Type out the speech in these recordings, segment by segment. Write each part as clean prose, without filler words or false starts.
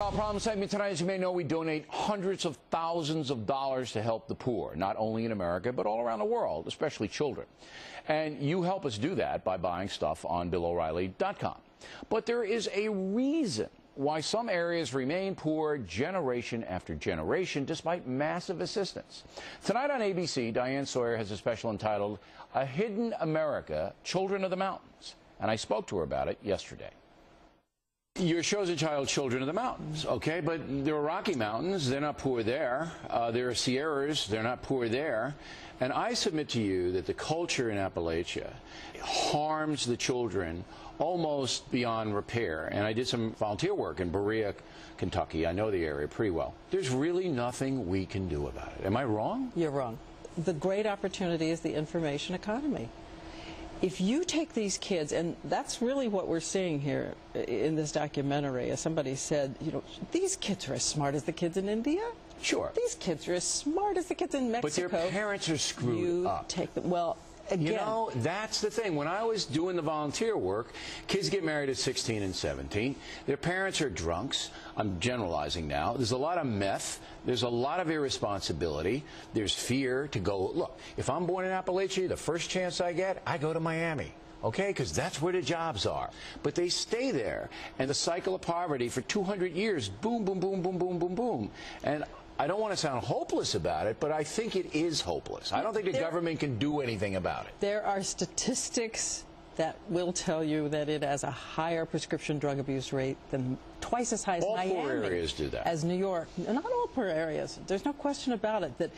Our problem segment tonight, as you may know, we donate hundreds of thousands of dollars to help the poor, not only in America, but all around the world, especially children. And you help us do that by buying stuff on BillO'Reilly.com. But there is a reason why some areas remain poor generation after generation, despite massive assistance. Tonight on ABC, Diane Sawyer has a special entitled, A Hidden America, Children of the Mountains. And I spoke to her about it yesterday. Your show's entitled Children of the Mountains, okay? But there are Rocky Mountains, they're not poor there. There are Sierras, they're not poor there. And I submit to you that the culture in Appalachia harms the children almost beyond repair. And I did some volunteer work in Berea, Kentucky. I know the area pretty well. There's really nothing we can do about it. Am I wrong? You're wrong. The great opportunity is the information economy. If you take these kids, and that's really what we're seeing here in this documentary, as somebody said, you know, these kids are as smart as the kids in India. Sure. These kids are as smart as the kids in Mexico. But their parents are screwed up. Take them, well, again. You know, that's the thing. When I was doing the volunteer work, kids get married at 16 and 17. Their parents are drunks. I'm generalizing now. There's a lot of meth. There's a lot of irresponsibility. There's fear to go. Look, if I'm born in Appalachia, the first chance I get, I go to Miami. Okay, because that's where the jobs are. But they stay there, and the cycle of poverty for 200 years, boom, boom, boom, boom, boom, boom, boom. And I don't want to sound hopeless about it, but I think it is hopeless. I don't think the government can do anything about it. There are statistics that will tell you that it has a higher prescription drug abuse rate than twice as high as Miami. All poor areas do that. As New York. Not all poor areas. There's no question about it. That,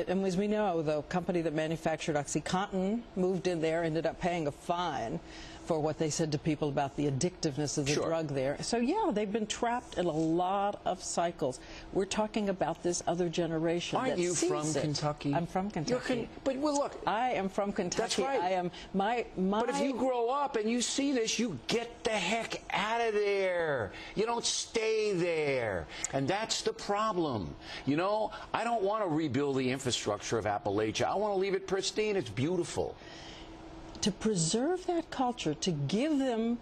and as we know, the company that manufactured OxyContin moved in there, ended up paying a fine for what they said to people about the addictiveness of the drug there. So, yeah, they've been trapped in a lot of cycles. We're talking about this other generation. Aren't you from Kentucky? I'm from Kentucky. But, well, look. I am from Kentucky. That's right. I am, But if you grow up and you see this, you get the heck out of there. You don't stay there. And that's the problem. You know, I don't want to rebuild the infrastructure of Appalachia. I want to leave it pristine. It's beautiful. To preserve that culture, to give them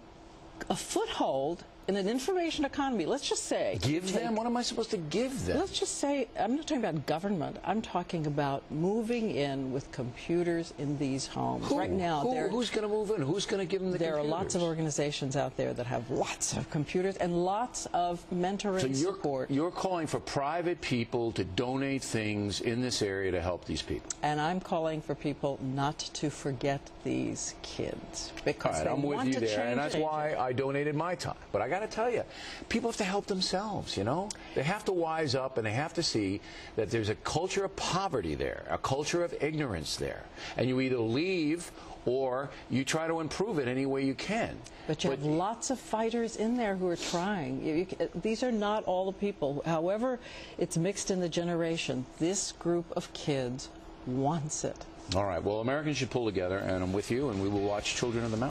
a foothold in an information economy, let's just say... Give them? What am I supposed to give them? Let's just say, I'm not talking about government, I'm talking about moving in with computers in these homes. Right now, who's going to move in? Who's going to give them the computers? There are lots of organizations out there that have lots of computers and lots of mentoring support. You're calling for private people to donate things in this area to help these people. And I'm calling for people not to forget these kids. Because I'm with you there, and that's why I donated my time. But I got to tell you, people have to help themselves, you know? They have to wise up, and they have to see that there's a culture of poverty there, a culture of ignorance there. And you either leave or you try to improve it any way you can. But you have lots of fighters in there who are trying. These are not all the people. However, it's mixed in the generation. This group of kids wants it. All right. Well, Americans should pull together, and I'm with you, and we will watch Children of the Mountain.